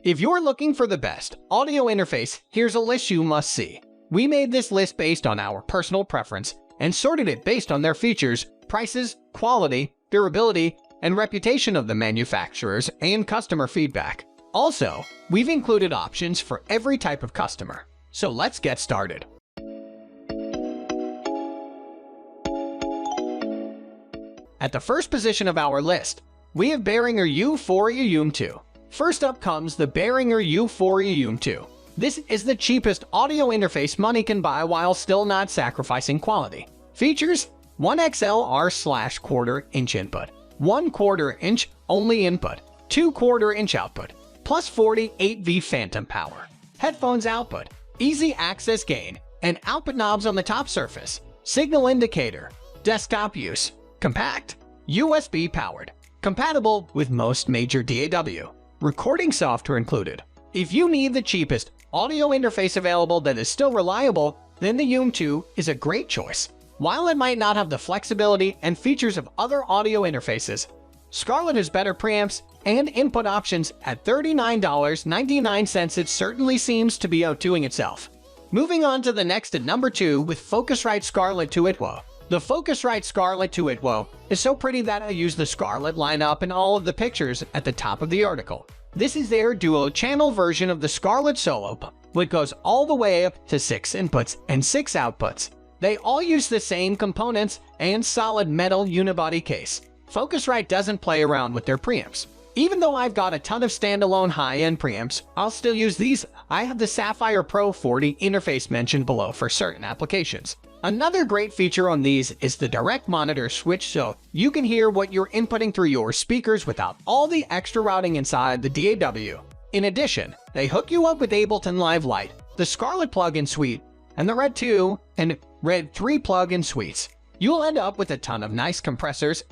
If you're looking for the best audio interface, here's a list you must see. We made this list based on our personal preference and sorted it based on their features, prices, quality, durability, and reputation of the manufacturers and customer feedback. Also, we've included options for every type of customer. So let's get started. At the first position of our list, we have Behringer U4 UM2. First up comes the Behringer U4 UM2. This is the cheapest audio interface money can buy while still not sacrificing quality. Features: 1 XLR/1/4 inch input, 1/4 inch only input, 2/4 inch output, plus 48V phantom power. Headphones output, easy access gain, and output knobs on the top surface. Signal indicator, desktop use, compact, USB powered, compatible with most major DAW. Recording software included. If you need the cheapest audio interface available that is still reliable, then the UM2 is a great choice. While it might not have the flexibility and features of other audio interfaces, Scarlett has better preamps and input options. At $39.99, it certainly seems to be outdoing itself. Moving on to the next at number 2 with Focusrite Scarlett 2 UM2. The Focusrite Scarlett 2 UM2 is so pretty that I use the Scarlett lineup in all of the pictures at the top of the article. This is their duo-channel version of the Scarlett Solo, which goes all the way up to 6 inputs and 6 outputs. They all use the same components and solid metal unibody case. Focusrite doesn't play around with their preamps. Even though I've got a ton of standalone high-end preamps, I'll still use these. I have the Sapphire Pro 40 interface mentioned below for certain applications. Another great feature on these is the direct monitor switch, so you can hear what you're inputting through your speakers without all the extra routing inside the DAW. In addition, they hook you up with Ableton Live Lite, the Scarlett plugin suite, and the Red 2 and Red 3 plugin suites. You'll end up with a ton of nice compressors,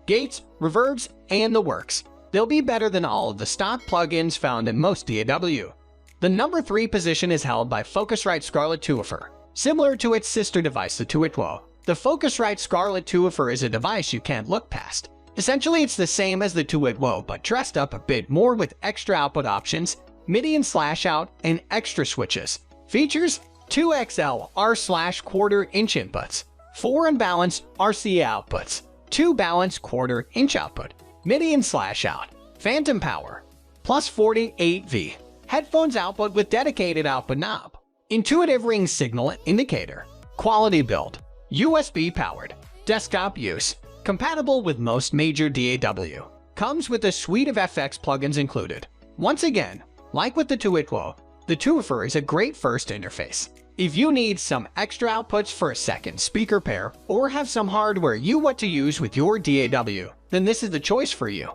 gates, reverbs, and the works. They'll be better than all of the stock plugins found in most DAW. The number 3 position is held by Focusrite Scarlett Twofer. Similar to its sister device, the 2 UM2, the Focusrite Scarlett Twofer is a device you can't look past. Essentially, it's the same as the 2 UM2, but dressed up a bit more with extra output options, MIDI and /out, and extra switches. Features: 2 XLR/1/4 inch inputs, 4 unbalanced RCA outputs, 2 balanced 1/4 inch output, MIDI and /out, phantom power, plus 48V, headphones output with dedicated output knob, intuitive ring signal indicator, quality build, USB powered, desktop use, compatible with most major DAW. Comes with a suite of FX plugins included. Once again, like with the 2 UM2, the Twofer is a great first interface. If you need some extra outputs for a second speaker pair or have some hardware you want to use with your DAW, then this is the choice for you.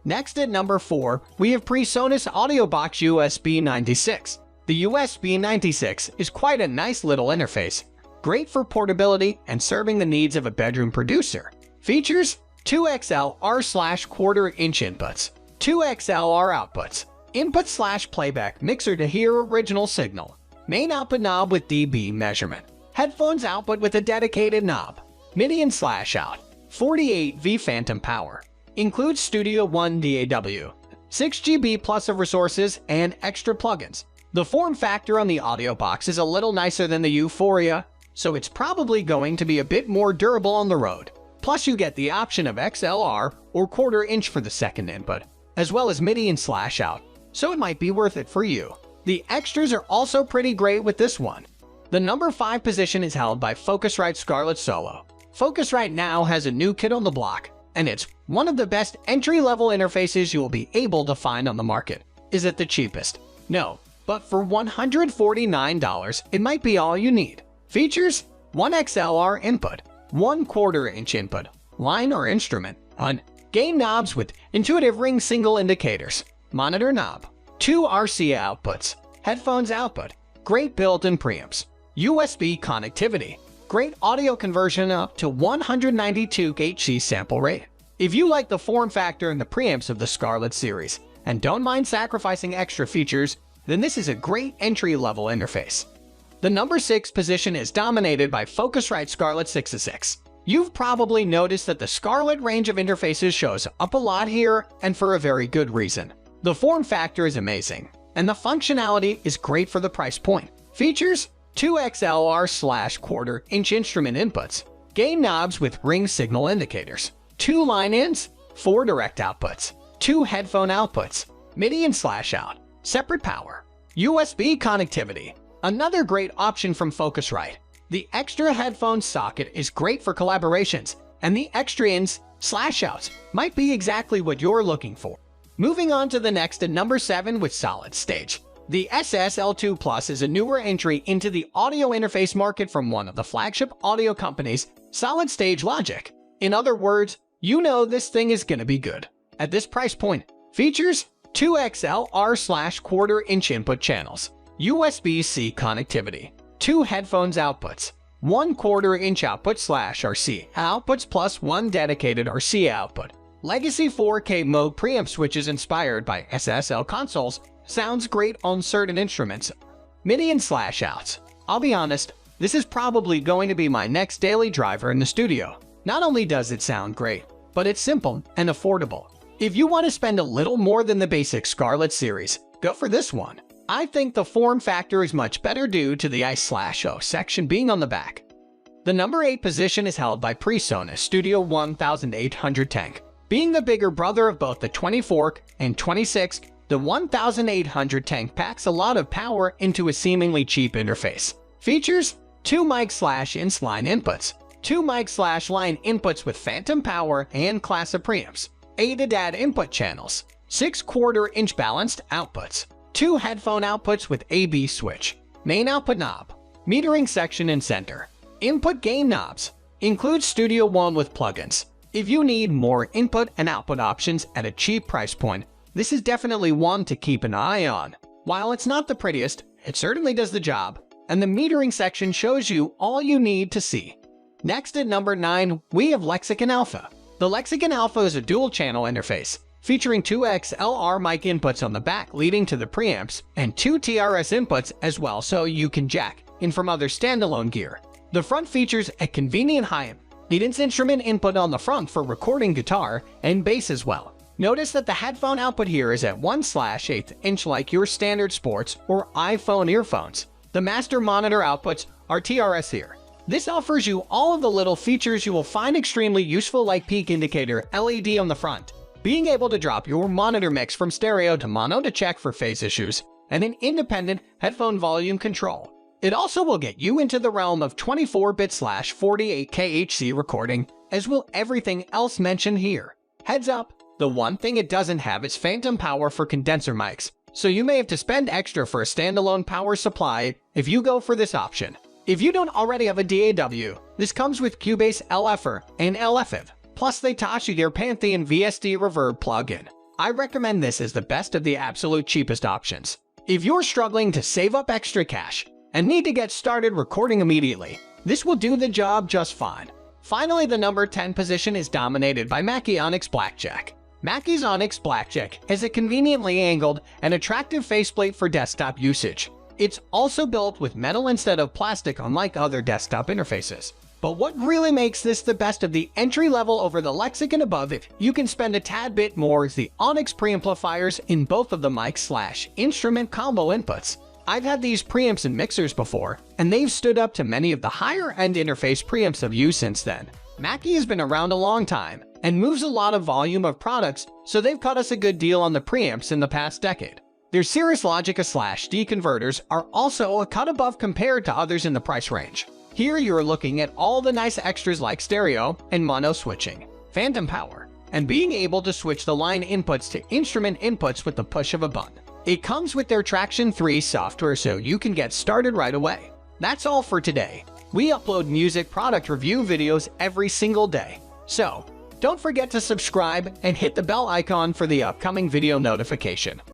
Next at number 4, we have PreSonus AudioBox USB 96. The USB 96 is quite a nice little interface, great for portability and serving the needs of a bedroom producer. Features: 2 XLR/1/4 inch inputs, 2 XLR outputs, input/playback mixer to hear original signal, main output knob with dB measurement, headphones output with a dedicated knob, MIDI and /out, 48V phantom power, includes Studio One DAW, 6 GB plus of resources, and extra plugins. The form factor on the AudioBox is a little nicer than the U4, so it's probably going to be a bit more durable on the road. Plus you get the option of XLR or 1/4 inch for the second input, as well as MIDI and /out, so it might be worth it for you. The extras are also pretty great with this one. The number 5 position is held by Focusrite Scarlett Solo. Focusrite now has a new kid on the block, and it's one of the best entry-level interfaces you'll be able to find on the market. Is it the cheapest? No, but for $149, it might be all you need. Features: 1 XLR input, 1/4 inch input, line or instrument, on gain knobs with intuitive ring single indicators, monitor knob, 2 RCA outputs, headphones output, great built-in preamps, USB connectivity, great audio conversion up to 192 HZ sample rate. If you like the form factor and the preamps of the Scarlett series and don't mind sacrificing extra features, then this is a great entry-level interface. The number 6 position is dominated by Focusrite Scarlett 606. You've probably noticed that the Scarlett range of interfaces shows up a lot here, and for a very good reason. The form factor is amazing, and the functionality is great for the price point. Features: 2 XLR/1/4-inch instrument inputs, gain knobs with ring signal indicators, 2 line-ins, 4 direct outputs, 2 headphone outputs, MIDI in/out, separate power, USB connectivity. Another great option from Focusrite. The extra headphone socket is great for collaborations, and the extra ins/outs might be exactly what you're looking for. Moving on to the next at number 7 with Solidstage. The SSL2 Plus is a newer entry into the audio interface market from one of the flagship audio companies, Solidstage Logic. In other words, you know this thing is gonna be good. At this price point, features: 2 XLR/1/4-inch input channels, USB-C connectivity, 2 headphones outputs, 1 1/4-inch output/RC outputs plus 1 dedicated RC output. Legacy 4K mode preamp switches inspired by SSL consoles. Sounds great on certain instruments. MIDI in/outs. I'll be honest, this is probably going to be my next daily driver in the studio. Not only does it sound great, but it's simple and affordable. If you want to spend a little more than the basic Scarlett series, go for this one. I think the form factor is much better due to the I/O section being on the back. The number 8 position is held by PreSonus Studio 1800 tank. Being the bigger brother of both the 24 and 26, the 1800 tank packs a lot of power into a seemingly cheap interface. Features: 2 mic/ins line inputs, 2 mic/line inputs with phantom power and class of preamps, 8 ADAT input channels, 6 1/4-inch balanced outputs, 2 headphone outputs with AB switch, main output knob, metering section and center, input gain knobs, includes Studio One with plugins. If you need more input and output options at a cheap price point, this is definitely one to keep an eye on. While it's not the prettiest, it certainly does the job, and the metering section shows you all you need to see. Next at number 9, we have Lexicon Alpha. The Lexicon Alpha is a dual-channel interface, featuring 2 XLR mic inputs on the back leading to the preamps, and 2 TRS inputs as well so you can jack in from other standalone gear. The front features a convenient high-impedance instrument input on the front for recording guitar and bass as well. Notice that the headphone output here is at 1/8 inch like your standard sports or iPhone earphones. The master monitor outputs are TRS here. This offers you all of the little features you will find extremely useful, like peak indicator LED on the front, being able to drop your monitor mix from stereo to mono to check for phase issues, and an independent headphone volume control. It also will get you into the realm of 24-bit/48K HC recording, as will everything else mentioned here. Heads up, the one thing it doesn't have is phantom power for condenser mics, so you may have to spend extra for a standalone power supply if you go for this option. If you don't already have a DAW, this comes with Cubase LFR and LFIV, plus they toss you their Pantheon VSD Reverb plugin. I recommend this as the best of the absolute cheapest options. If you're struggling to save up extra cash and need to get started recording immediately, this will do the job just fine. Finally, the number 10 position is dominated by Machionics Blackjack. Mackie's ONYX Blackjack has a conveniently angled and attractive faceplate for desktop usage. It's also built with metal instead of plastic, unlike other desktop interfaces. But what really makes this the best of the entry level over the Lexicon above, if you can spend a tad bit more, is the ONYX preamplifiers in both of the mic/instrument combo inputs. I've had these preamps and mixers before, and they've stood up to many of the higher-end interface preamps I've used since then. Mackie has been around a long time and moves a lot of volume of products, so they've cut us a good deal on the preamps in the past decade. Their Cirrus Logica/D converters are also a cut above compared to others in the price range. Here you're looking at all the nice extras like stereo and mono switching, phantom power, and being able to switch the line inputs to instrument inputs with the push of a button. It comes with their Traction 3 software, so you can get started right away. That's all for today. We upload music product review videos every single day, so don't forget to subscribe and hit the bell icon for the upcoming video notification.